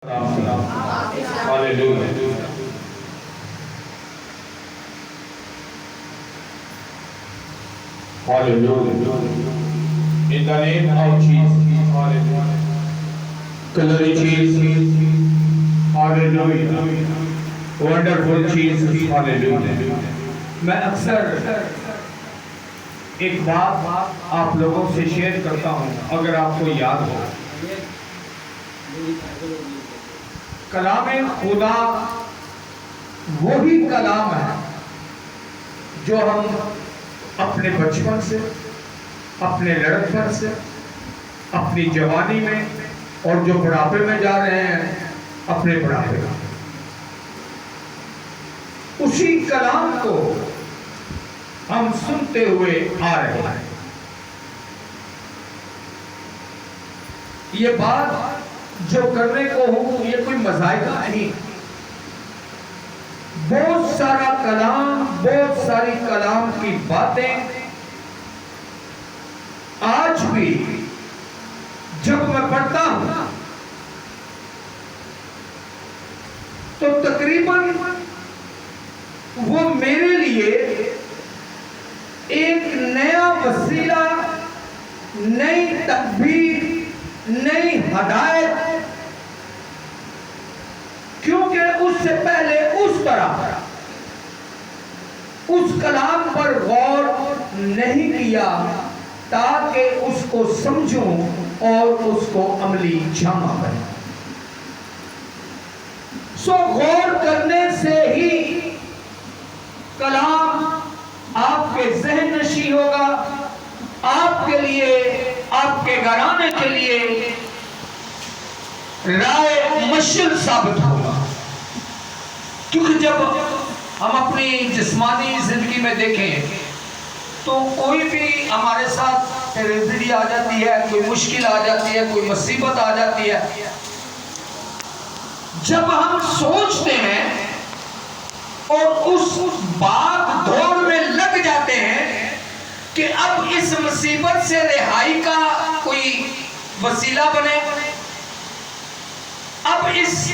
Hallelujah. Hallelujah. In the name of Jesus. Hallelujah. Glory Jesus. Hallelujah. Wonderful Jesus. Hallelujah. میں اکثر ایک بات آپ لوگوں سے شیئر کرتا ہوں اگر آپ کو یاد ہو. کلام خدا وہی کلام ہے جو ہم اپنے بچپن سے، اپنے لڑکپن سے، اپنی جوانی میں اور جو بڑھاپے میں جا رہے ہیں اپنے بڑھاپے میں، اسی کلام کو ہم سنتے ہوئے آ رہے ہیں. یہ بات جو کرنے کو ہوں یہ کوئی مذائقہ نہیں. بہت سارا کلام، بہت ساری کلام کی باتیں آج بھی جب میں پڑھتا ہوں تو تقریباً وہ میرے لیے ایک نیا وسیلہ، نئی تدبیر، نئی ہدایت، کیونکہ اس سے پہلے اس طرح اس کلام پر غور نہیں کیا تاکہ اس کو سمجھوں اور اس کو عملی جامہ بناؤں. سو غور کرنے سے ہی کلام آپ کے ذہن نشین ہوگا، آپ کے لیے، آپ کے گھرانے کے لیے رائے مشل ثابت ہوگا. کیونکہ جب ہم اپنی جسمانی زندگی میں دیکھیں تو کوئی بھی ہمارے ساتھ ٹریجڈی آ جاتی ہے، کوئی مشکل آ جاتی ہے، کوئی مصیبت آ جاتی ہے، جب ہم سوچتے ہیں اور اس باغ دوڑ میں لگ جاتے ہیں کہ اب اس مصیبت سے رہائی کا کوئی وسیلہ بنے، اب اس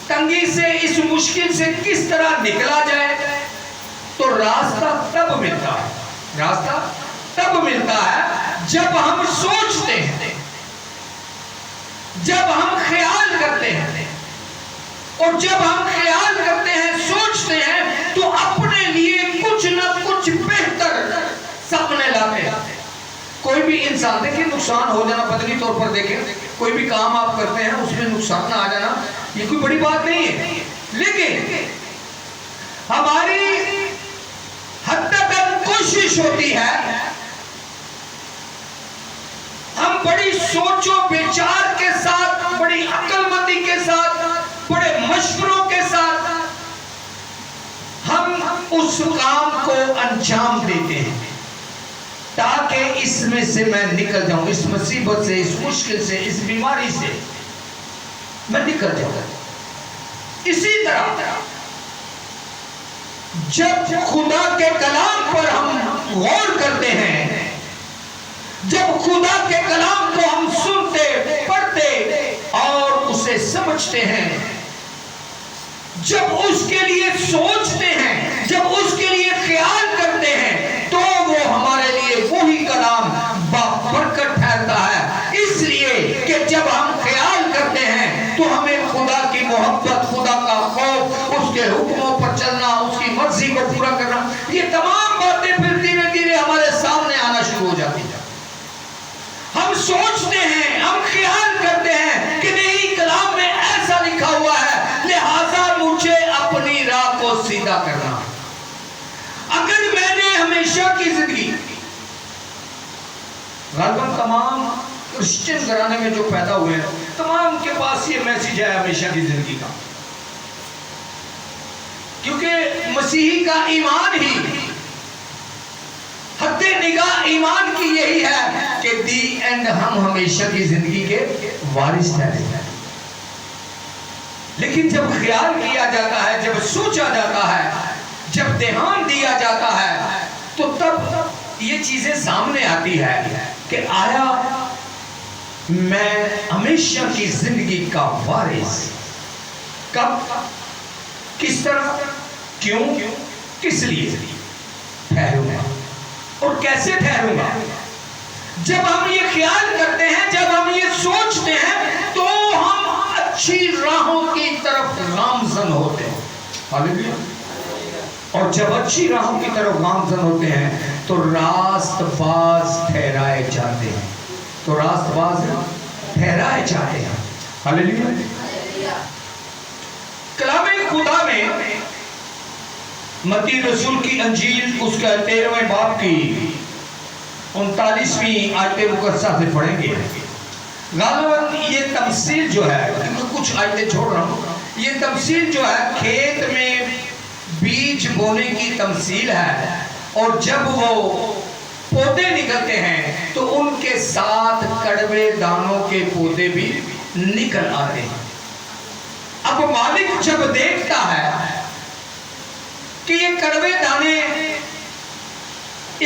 تنگی سے، اس مشکل سے کس طرح نکلا جائے، تو راستہ تب ملتا ہے. راستہ تب ملتا ہے جب ہم سوچتے ہیں، جب ہم خیال کرتے ہیں. اور جب ہم خیال کرتے ہیں، سوچتے ہیں، تو اپنے لیے کچھ نہ کچھ بہتر سامنے لاتے ہیں. کوئی بھی انسان، دیکھیں نقصان ہو جانا، بدنی طور پر دیکھیں، کوئی بھی کام آپ کرتے ہیں اس میں نقصان آ جانا یہ کوئی بڑی بات نہیں ہے، لیکن ہماری حد تک کوشش ہوتی ہے، ہم بڑی سوچ و بچار کے ساتھ، بڑی عقل مندی کے ساتھ، بڑے مشوروں کے ساتھ ہم اس کام کو انجام دیتے ہیں تاکہ اس میں سے میں نکل جاؤں، اس مصیبت سے، اس مشکل سے، اس بیماری سے میں نکل جاؤں. اسی طرح جب خدا کے کلام پر ہم غور کرتے ہیں، جب خدا کے کلام کو ہم سنتے، پڑھتے اور اسے سمجھتے ہیں، جب اس کے لیے سوچتے ہیں، جب اس کے لیے خیال کرتے ہیں، تو وہ ہمارے لیے وہی کلام بابرکت ٹھہرتا ہے. اس لیے کہ جب ہم خیال کرتے ہیں تو ہمیں خدا کی محبت، خدا کا خوف، اس کے حکموں پر چلنا، اس کی مرضی کو پورا کرنا، یہ تمام باتیں پھر دھیرے دھیرے ہمارے سامنے آنا شروع ہو جاتی ہیں. ہم سوچتے ہیں، ہم خیال کرتے ہیں کہ نہیں کلام میں ایسا لکھا ہوا ہے، لہذا مجھے اپنی راہ کو سیدھا کرنا. اگر میں نے ہمیشہ کی زندگی، غالباً تمام کرسچن گھرانے میں جو پیدا ہوئے ہیں تمام کے پاس یہ میسیج ہے ہمیشہ کی زندگی کا، کیونکہ مسیحی کا ایمان ہی، حد نگاہ ایمان کی یہی ہے کہ دی اینڈ ہم ہمیشہ کی زندگی کے وارث ہیں. لیکن جب خیال کیا جاتا ہے، جب سوچا جاتا ہے، جب دھیان دیا جاتا ہے، تو تب یہ چیزیں سامنے آتی ہے کہ آیا میں ہمیشہ کی زندگی کا وارث کب، کس طرح، کیوں، کس لیے ٹھہروں گا اور کیسے ٹھہروں گا؟ جب ہم یہ خیال کرتے ہیں، جب ہم یہ سوچتے ہیں تو ہم اچھی راہوں کی طرف گامزن ہوتے ہیں۔ ہاللیلویا۔ اور جب اچھی راہوں کی طرف گامزن ہوتے ہیں تو راست باز ٹھہرائے جاتے ہیں، تو راست باز ٹھہرائے جاتے ہیں۔ ہاللیلویا۔ کلام خدا میں متی رسول کی انجیل اس کا 13ویں باب کی 39ویں آیت مقدسہ سے پڑھیں گے۔ غالباً یہ تمثیل جو ہے، کچھ آیتیں چھوڑ رہا ہوں، یہ تمثیل جو ہے کھیت میں بیج بونے کی تمثیل ہے، اور جب وہ پودے نکلتے ہیں تو ان کے ساتھ کڑوے دانوں کے پودے بھی نکل آتے ہیں۔ اب مالک جب دیکھتا ہے کہ یہ کڑوے دانے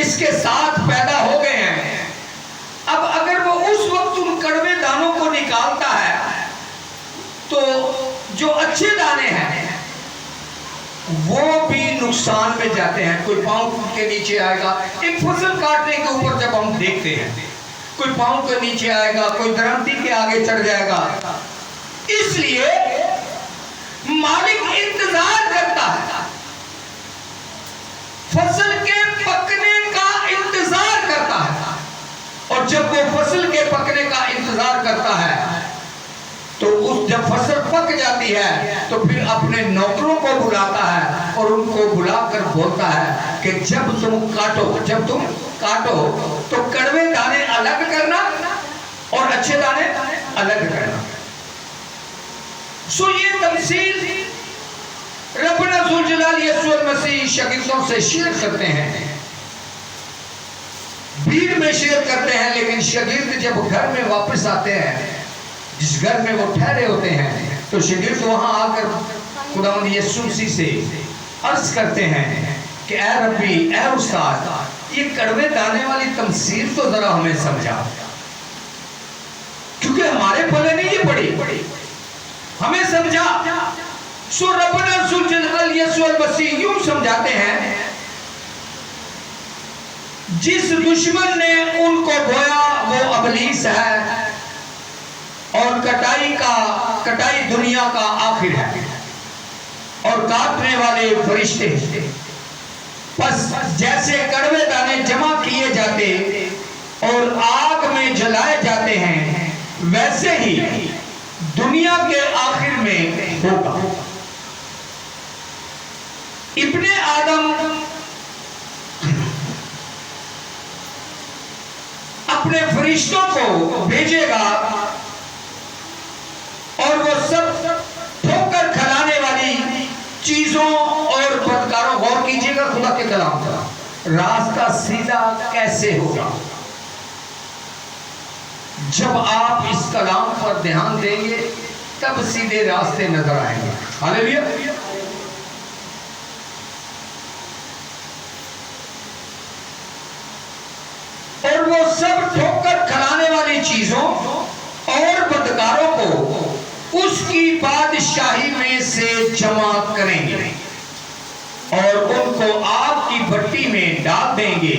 اس کے ساتھ پیدا ہو گئے ہیں، اب اگر وہ اس وقت ان کڑوے دانوں کو نکالتا ہے تو جو اچھے دانے ہیں وہ بھی نقصان میں جاتے ہیں۔ کوئی پاؤں کے نیچے آئے گا، ایک فصل کاٹنے کے اوپر جب ہم دیکھتے ہیں کوئی پاؤں کے نیچے آئے گا، کوئی درمتی کے آگے چڑھ جائے گا۔ اس لیے مالک انتظار کرتا ہے، فصل کے پکنے کا انتظار کرتا ہے، اور جب وہ فصل کے پکنے کا انتظار کرتا ہے تو جب فصل پک جاتی ہے تو پھر اپنے نوکروں کو بلاتا ہے اور ان کو بلا کر بولتا ہے کہ جب تم کاٹو تو کڑوے دانے الگ کرنا اور اچھے دانے الگ کرنا۔ سو یہ تمثیل ربنا ذوالجلال یسوع المسیح شاگردوں سے شیئر کرتے ہیں، بھیڑ میں شیئر کرتے ہیں، لیکن شاگرد جب گھر میں واپس آتے ہیں، جس گھر میں وہ ٹھہرے ہوتے ہیں، تو شاگرد وہاں آ کر خداوند یسوع مسیح سے عرض کرتے ہیں کہ اے ربی، اے استاد، یہ کڑوے دانے والی تمثیل تو ذرا ہمیں سمجھا، کیونکہ ہمارے پلے نہیں یہ پڑی، ہمیں سمجھا۔ سو ربنا ذوالجلال یسوع المسیح یوں سمجھاتے ہیں، جس دشمن نے ان کو بویا وہ ابلیس ہے، اور کٹائی دنیا کا آخر ہے، اور کاٹنے والے فرشتے ہیں۔ پس جیسے کڑوے دانے جمع کیے جاتے اور آگ میں جلائے جاتے ہیں، ویسے ہی دنیا کے آخر میں ہوگا۔ ابن آدم اپنے فرشتوں کو بھیجے گا اور وہ سب ٹھوکر کھلانے والی چیزوں اور بدکاروں، غور کیجئے گا خدا کے کلام کا، راستہ سیدھا کیسے ہوگا؟ جب آپ اس کلام پر دھیان دیں گے تب سیدھے راستے نظر آئیں گے۔ ہاللیلویا۔ اور وہ سب ٹھوکر کھلانے والی چیزوں اور بدکاروں کو اس کی بادشاہی میں سے جمع کریں گے اور ان کو آگ کی بھٹی میں ڈال دیں گے،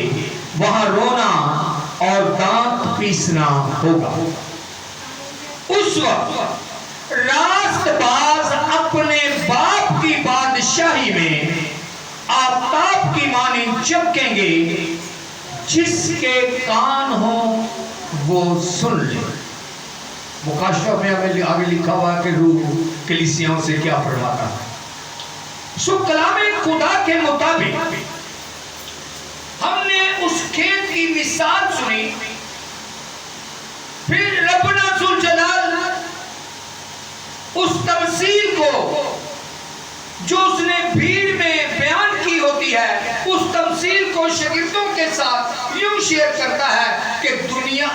وہاں رونا اور دانت پیسنا ہوگا۔ اس وقت راست باز اپنے باپ کی بادشاہی میں آفتاب کی مانند چمکیں گے، جس کے کان ہوں وہ سن لے۔ مکاشفہ میں ہمیں آگے لکھا ہوا کہ روح کلیسیاؤں سے کیا فرماتا ہے۔ سو کلام خدا کے مطابق ہم نے اس کھیت کی مثال سنی، پھر ربنا ذوالجلال اس تمثیل کو جو اس نے بھیڑ میں بیان کی ہوتی ہے، اس تمثیل کو شاگردوں کے ساتھ یوں شیئر کرتا ہے کہ دنیا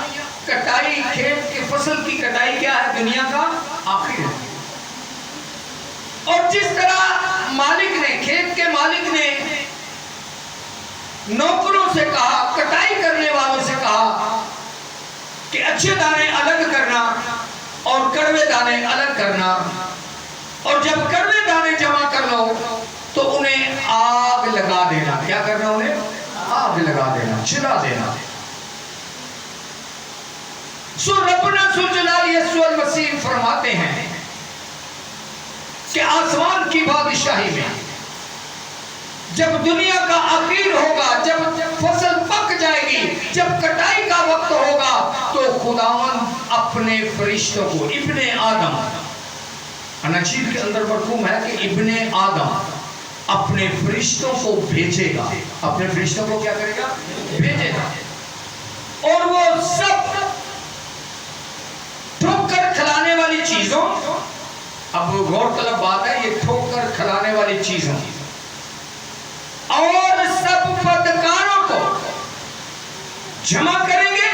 کٹائی، کھیت کے فصل کی کٹائی کیا ہے؟ دنیا کا آخر ہے۔ اور جس طرح مالک نے، کھیت کے مالک نے نوکروں سے کہا، کٹائی کرنے والوں سے کہا کہ کہ اچھے دانے الگ کرنا اور کڑوے دانے الگ کرنا، اور جب کڑوے دانے جمع کر لو تو انہیں آگ لگا دینا. کیا کرنا؟ انہیں آگ لگا دینا، جلا دینا. سو ربنا ذوالجلال یسوع المسیح فرماتے ہیں کہ آسمان کی بادشاہی میں جب دنیا کا آخر ہوگا، جب فصل پک جائے گی، جب کٹائی کا وقت ہوگا، تو خداوند اپنے فرشتوں کو، ابن آدم، اناجیل کے اندر مرقوم ہے کہ ابن آدم اپنے فرشتوں کو بھیجے گا. اپنے فرشتوں کو کیا کرے گا؟ بھیجے گا. اور وہ سب ٹھوکر کھلانے والی چیزوں، اب غور طلب بات ہے یہ ٹھوکر کھلانے والی چیزوں، اور سب بدکاروں کو جمع کریں گے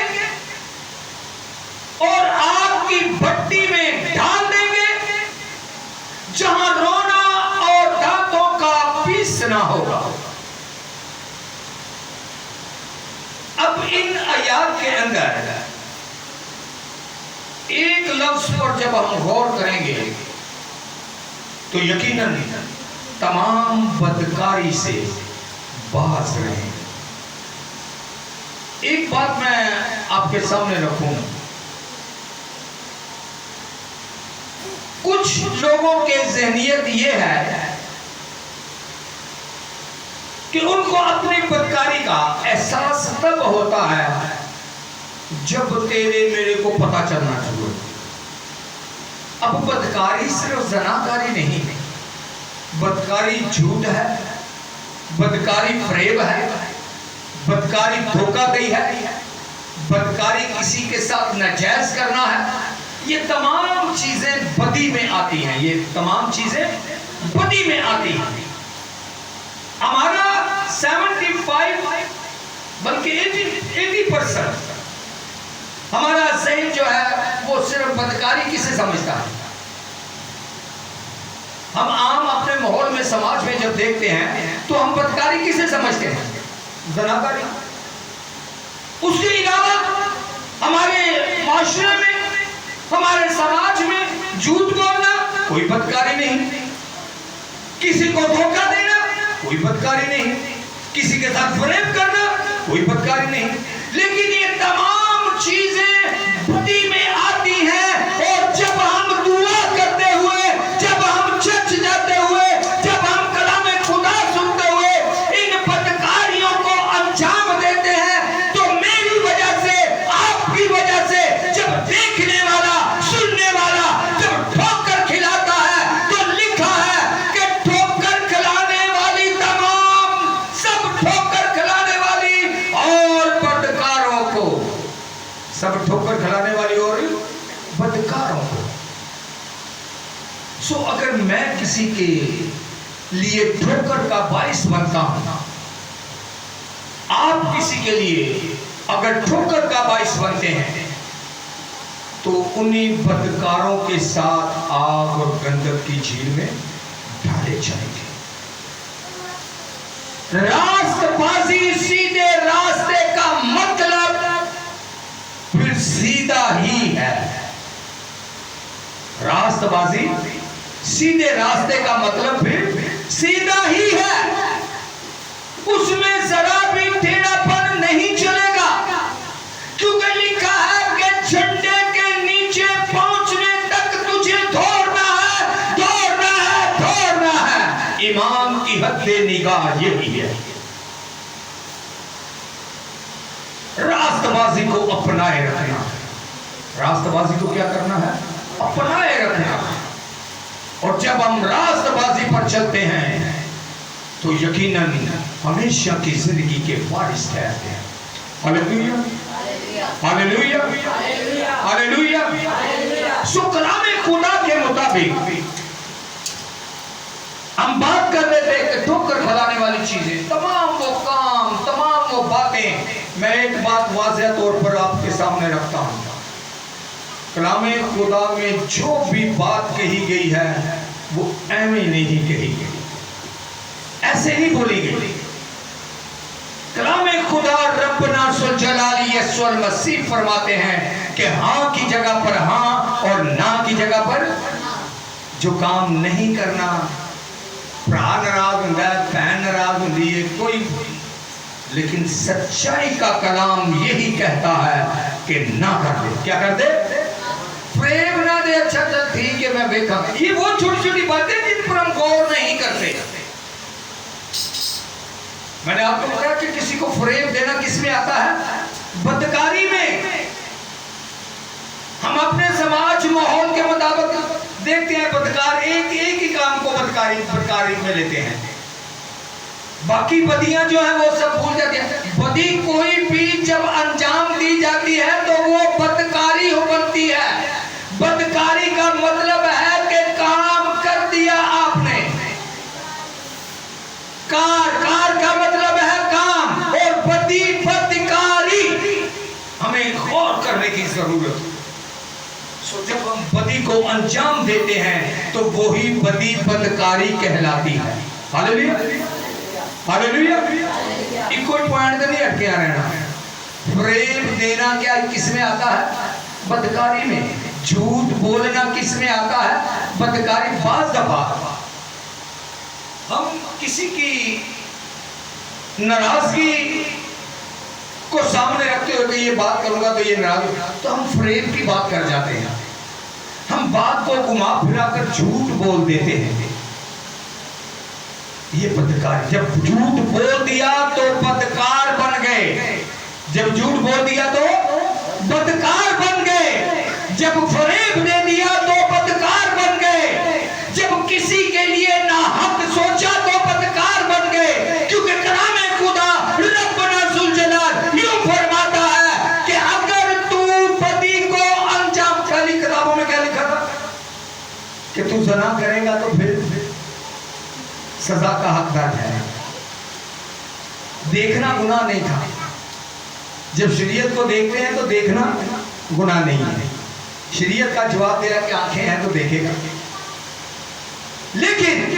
اور آگ کی بھٹی میں ڈال دیں گے، جہاں رونا اور دانتوں کا پیسنا ہوگا. اب ان آیات کے اندر ایک لفظ پر جب ہم غور کریں گے تو یقیناً تمام بدکاری سے باز رہیں. ایک بات میں آپ کے سامنے رکھوں، کچھ لوگوں کے ذہنیت یہ ہے کہ ان کو اپنی بدکاری کا احساس تب ہوتا ہے جب تیرے میرے کو پتا چلنا چاہیے. اب بدکاری صرف زناکاری نہیں ہے، بدکاری جھوٹ ہے، بدکاری فریب ہے، بدکاری دھوکہ دہی ہے، بدکاری کسی کے ساتھ ناجائز کرنا ہے. یہ تمام چیزیں بدی میں آتی ہیں، یہ تمام چیزیں بدی میں آتی ہیں. ہمارا 75 بلکہ 80% ہمارا ذہن جو ہے وہ صرف بدکاری کسے سمجھتا ہے. ہم عام اپنے ماحول میں، سماج میں جب دیکھتے ہیں تو ہم بدکاری کسے سمجھتے ہیں؟ زناکاری. اس کے علاوہ ہمارے معاشرے میں، ہمارے سماج میں جھوٹ بولنا کوئی بدکاری نہیں، کسی کو دھوکہ دینا کوئی بدکاری نہیں، کسی کے ساتھ فریب کرنا کوئی بدکاری نہیں. لیکن یہ تمام چیزیں بدی میں آتی ہیں، اور جب ہم دعا کرتے ہوئے، جب ہم چرچ جاتے ہوئے، جب ہم کلام خدا سنتے ہوئے ان بدکاریوں کو انجام دیتے ہیں، تو میری وجہ سے، آپ کی وجہ سے، جب دیکھنے والا، سننے والا جب ٹھوکر کھلاتا ہے تو لکھا ہے کہ ٹھوکر کھلانے والی تمام، سب ٹھوکر کھلانے والی اور بدکاروں کو، سب ٹھوکر کھلانے والی اور بدکاروں کو. سو اگر میں کسی کے لیے ٹھوکر کا باعث بنتا ہوں، آپ کسی کے لیے اگر ٹھوکر کا باعث بنتے ہیں، تو انہیں بدکاروں کے ساتھ آگ اور گندک کی جھیل میں ڈالے جائیں گے. راست بازی، سیدھے راستے کا مطلب پھر سیدھا ہی ہے. راست بازی، سیدھے راستے کا مطلب پھر سیدھا ہی ہے. اس میں ذرا بھی ٹیڑھا پن نہیں چلے گا، کیونکہ لکھا ہے کہ جھنڈے کے نیچے پہنچنے تک تجھے دوڑنا ہے، دوڑنا ہے، دوڑنا ہے. امام کی حد نگاہ یہی ہے. راست بازی کو اپنائے رکھنا. راست بازی کو کیا کرنا ہے؟ اپنائے رکھنا. اور جب ہم راست بازی پر چلتے ہیں تو یقیناً ہمیشہ کی زندگی کے وارث ٹھہرتے ہیں. ہاللیلویا، ہاللیلویا، ہاللیلویا. سو کلام خدا کے مطابق ہم بات کر رہے تھے کہ ٹھوکر کھلانے والی چیزیں، تمام وہ کام، تمام وہ باتیں. میں ایک بات واضح طور پر آپ کے سامنے رکھتا ہوں، کلام خدا میں جو بھی بات کہی گئی ہے وہ ایویں نہیں کہی گئی، ایسے نہیں بولی گئی. کلام خدا ربنا ذوالجلال یسوع المسیح فرماتے ہیں کہ ہاں کی جگہ پر ہاں اور نہ کی جگہ پر جو کام نہیں کرنا. بھرا ناراض ہوتا ہے, بہن ناراض ہوتی ہے, کوئی, لیکن سچائی کا کلام یہی کہتا ہے کہ نہ کر دے. کیا کر دے؟ فریب نہ دے. اچھا چل ٹھیک ہے میں دیکھا. یہ وہ چھوٹی چھوٹی باتیں جن پر ہم غور نہیں کرتے. میں نے آپ کو بتایا کہ کسی کو فریب دینا کس میں آتا ہے؟ بدکاری میں. ہم اپنے سماج ماحول کے مطابق دیکھتے ہیں بدکار ایک ہی کام کو بدکاری میں لیتے ہیں, باقی بدیاں جو ہیں وہ سب بھول جاتے ہیں. بدی کوئی بھی جب انجام دی جاتی ہے تو وہ بدکاری ہو بنتی ہے. بدکاری کا مطلب ہے کہ کام کر دیا آپ نے. کار کا مطلب ہے کام, اور بدی بدکاری. ہمیں غور کرنے کی ضرورت ہے. جب ہم بدی کو انجام دیتے ہیں تو وہی بدی بدکاری کہلاتی ہے. ہاللیلویا ہاللیلویا. ایک کوئی پوائنٹ تو نہیں ہٹ کے آ رہنا. فریب دینا کیا کس میں آتا ہے؟ بدکاری میں. جھوٹ بولنا کس میں آتا ہے؟ بدکاری. بعض دفعہ ہم کسی کی ناراضگی کو سامنے رکھتے ہوئے کہ یہ بات کروں گا تو یہ ناراض ہوگا, تو ہم فریب کی بات کر جاتے ہیں. ہم بات کو گھما پھرا کر جھوٹ بول دیتے ہیں. یہ بدکار. جب جھوٹ بول دیا تو بدکار بن گئے. جب جھوٹ بول دیا تو بدکار بن گئے. جب فریب دے دیا تو بدکار بن گئے. جب کسی کے لیے ناحق سوچا تو بدکار بن گئے. کیونکہ کلام خدا ربنا ذوالجلال یوں فرماتا ہے کہ اگر تو بدی کو انجام, پہلی کتابوں میں کیا لکھا تھا کہ تو زنا کرے گا تو پھر سزا کا حقدار ہے. دیکھنا گناہ نہیں تھا. جب شریعت کو دیکھتے ہیں تو دیکھنا گناہ نہیں ہے. شریعت کا جواب دے رہا کہ آنکھیں ہیں تو دیکھے گا. لیکن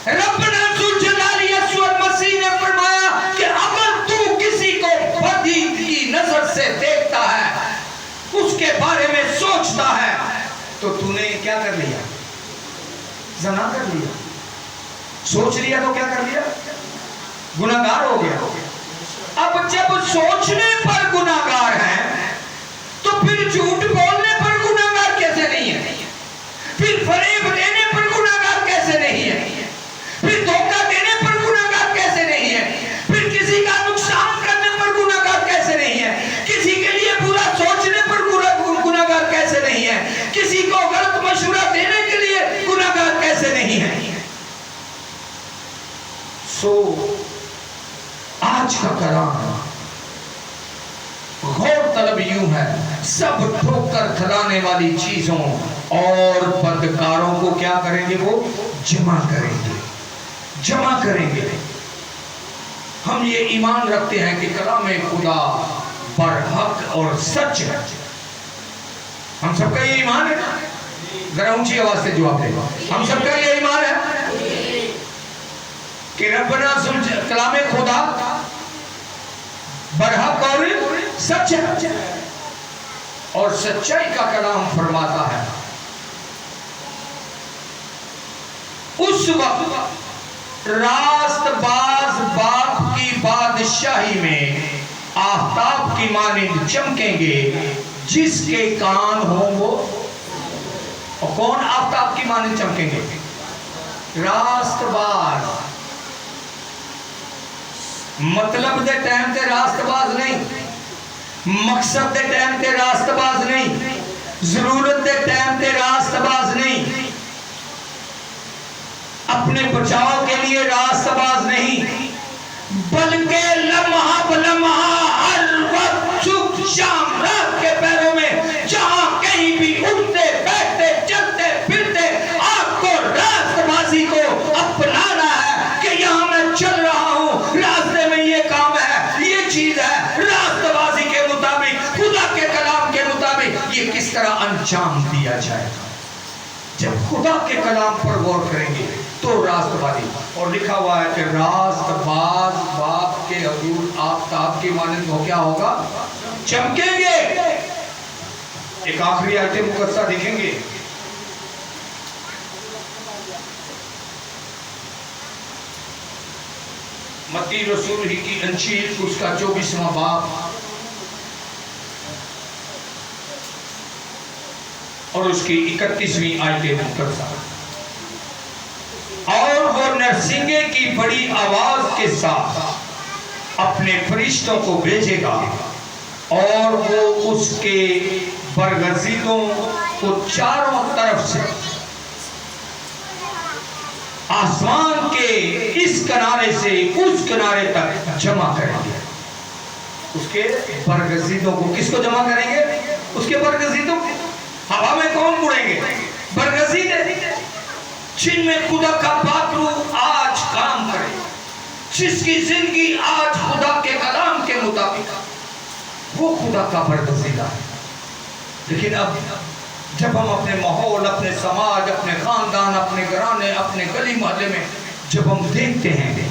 ربنا ذوالجلال یسوع مسیح نے فرمایا کہ اگر تو کسی کو بدی کی نظر سے دیکھتا ہے, اس کے بارے میں سوچتا ہے, تو تو نے کیا کر لیا؟ زنا کر لیا. سوچ لیا تو کیا کر لیا؟ گناہگار ہو گیا. اب جب سوچنے پر گناہگار ہیں تو پھر جھوٹ بولنے پر گناہگار کیسے نہیں ہے؟ پھر فریب دینے پر گناہگار کیسے نہیں ہے؟ پھر دھوکہ دینے پر گناہگار کیسے نہیں ہے؟ پھر کسی کا نقصان کرنے پر گناہگار کیسے نہیں ہے؟ کسی کے لیے برا سوچنے پر گناہگار کیسے نہیں ہے؟ کسی کو غلط مشورہ دینے کے لیے گناہگار کیسے نہیں ہے؟ آج کا کلام غور طلب یوں ہے, سب ٹھوکر کھلانے والی چیزوں اور بدکاروں کو کیا کریں گے؟ وہ جمع کریں گے, جمع کریں گے. ہم یہ ایمان رکھتے ہیں کہ کلام خدا برحق اور سچ ہے. ہم سب کا یہ ایمان ہے. ذرا اونچی آواز سے جواب دے. ہم سب کا یہ ایمان ہے کہ ربنا کلام خدا برحق اور سچ ہے. اور سچائی کا کلام فرماتا ہے اس وقت راست باز باپ کی بادشاہی میں آفتاب کی مانند چمکیں گے جس کے کان ہوں وہ. اور کون آفتاب کی مانند چمکیں گے؟ راست باز. مطلب دے ٹائم تے راست باز نہیں, مقصد دے ٹائم تے راست باز نہیں, ضرورت دے ٹائم تے راست باز نہیں, اپنے بچاؤ کے لیے راست باز نہیں, بلکہ لمحہ بلمحہ ہر وقت صبح شام رات کے پیروں میں جہاں کہیں بھی اٹھتے بیٹھتے چلتے پھرتے آپ کو راست بازی کو اپنانا ہے کہ یہاں میں چل رہا ہوں, راستے میں یہ کام ہے, یہ چیز ہے, راست بازی کے مطابق خدا کے کلام کے مطابق یہ کس طرح انجام دیا جائے گا. جب خدا کے کلام پر غور کریں گے تو راست بازی. اور لکھا ہوا ہے کہ راست باز باپ کے حضور آفتاب کی مانند وہ کیا ہوگا؟ چمکیں گے. ایک آخری آیت مقدسہ دیکھیں گے، متی رسول ہی کی انجیل اس کا 24واں باب اور اس کی 31ویں آیت مقدسہ۔ اور وہ نرسنگے کی بڑی آواز کے ساتھ اپنے فرشتوں کو بھیجے گا، اور وہ اس کے برگزیدوں کو چاروں طرف سے آسمان کے اس کنارے سے اس کنارے تک جمع کریں گے۔ اس کے برگزیدوں کو، کس کو جمع کریں گے؟ اس کے برگزیدوں کو۔ ہوا میں کون اڑیں گے؟ برگزیدے، جن میں خدا کا پاک روح آج کام کرے، جس کی زندگی آج خدا کے کلام کے مطابق، وہ خدا کا برگزیدہ ہے۔ لیکن اب جب ہم اپنے ماحول، اپنے سماج، اپنے خاندان، اپنے گھرانے، اپنے گلی محلے میں جب ہم دیکھتے ہیں،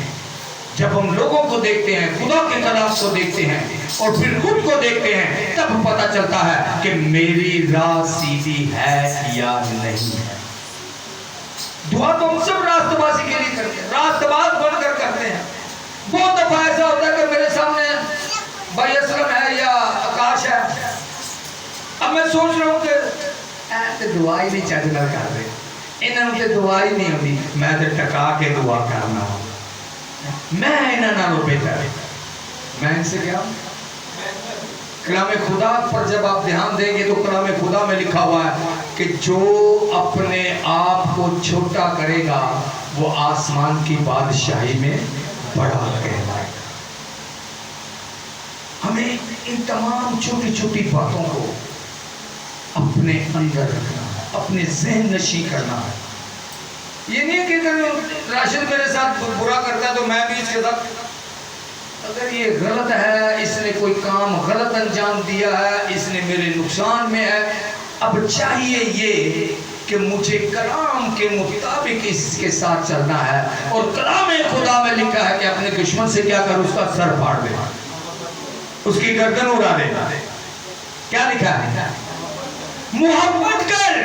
جب ہم لوگوں کو دیکھتے ہیں، خدا کے کلام کو دیکھتے ہیں اور پھر خود کو دیکھتے ہیں، تب پتہ چلتا ہے کہ میری راہ سیدھی ہے یا نہیں ہے۔ دعا تو ہم سب راست بازی کے لیے کرتے ہیں، راست باز بن کر کرتے ہیں۔ بہت دفعہ ایسا ہوتا ہے کہ میرے سامنے بھائی اسلم ہے یا آکاش ہے، اب میں سوچ رہا ہوں کہ دعا ہی نہیں چاہتے کر رہے، انہوں نے دعا ہی نہیں ہوتی، میں تو ٹکا کے دعا کرنا ہوں، میں انہوں نے روپے کر، میں ان سے کیا؟ کلام خدا پر جب آپ دھیان دیں گے تو کلام خدا میں لکھا ہوا ہے کہ جو اپنے آپ کو چھوٹا کرے گا وہ آسمان کی بادشاہی میں بڑا کہلائے گا۔ ہمیں ان تمام چھوٹی چھوٹی باتوں کو اپنے اندر رکھنا ہے، اپنے ذہن نشی کرنا ہے۔ یہ نہیں کہ اگر راشد میرے ساتھ برا کرتا ہے تو میں بھی اس کے ساتھ، اگر یہ غلط ہے، اس نے کوئی کام غلط انجام دیا ہے، اس نے میرے نقصان میں ہے، اب چاہیے یہ کہ مجھے کلام کے مطابق اس کے ساتھ چلنا ہے، اور کلام خدا میں لکھا ہے کہ اپنے دشمن سے کیا کر، اس کا سر پھاڑ دے، اس کی گردن اڑا دے۔ کیا لکھا ہے؟ محبت کر،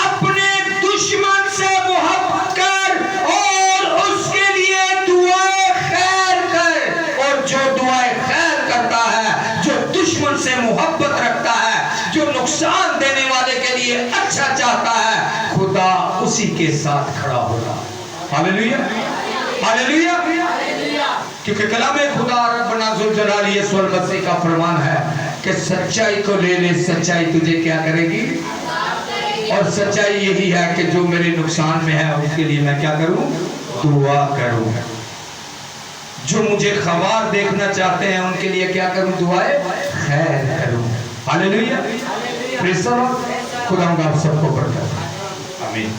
اپنے دشمن سے محبت کر اور اس کے لیے دعائیں خیر کر، اور جو دعائیں خیر کرتا ہے، جو دشمن سے محبت رکھتا ہے، جو نقصان دینے والے کے لیے اچھا چاہتا ہے، خدا اسی کے ساتھ کھڑا ہوگا۔ ہاللیلویا، ہاللیلویا، کیونکہ کلام خدا ربنا ذوالجلال یسوع المسیح کا فرمان ہے کہ سچائی کو لے لے، سچائی تجھے کیا کرے گی؟ اور سچائی یہی ہے کہ جو میرے نقصان میں ہے اس کے لیے میں کیا کروں؟ دعا کروں۔ جو مجھے خوار دیکھنا چاہتے ہیں ان کے لیے کیا کروں؟ دعائیں خیر کروں۔ ہاللیلویا، خدا ہم سب کو برکت دے، آمین۔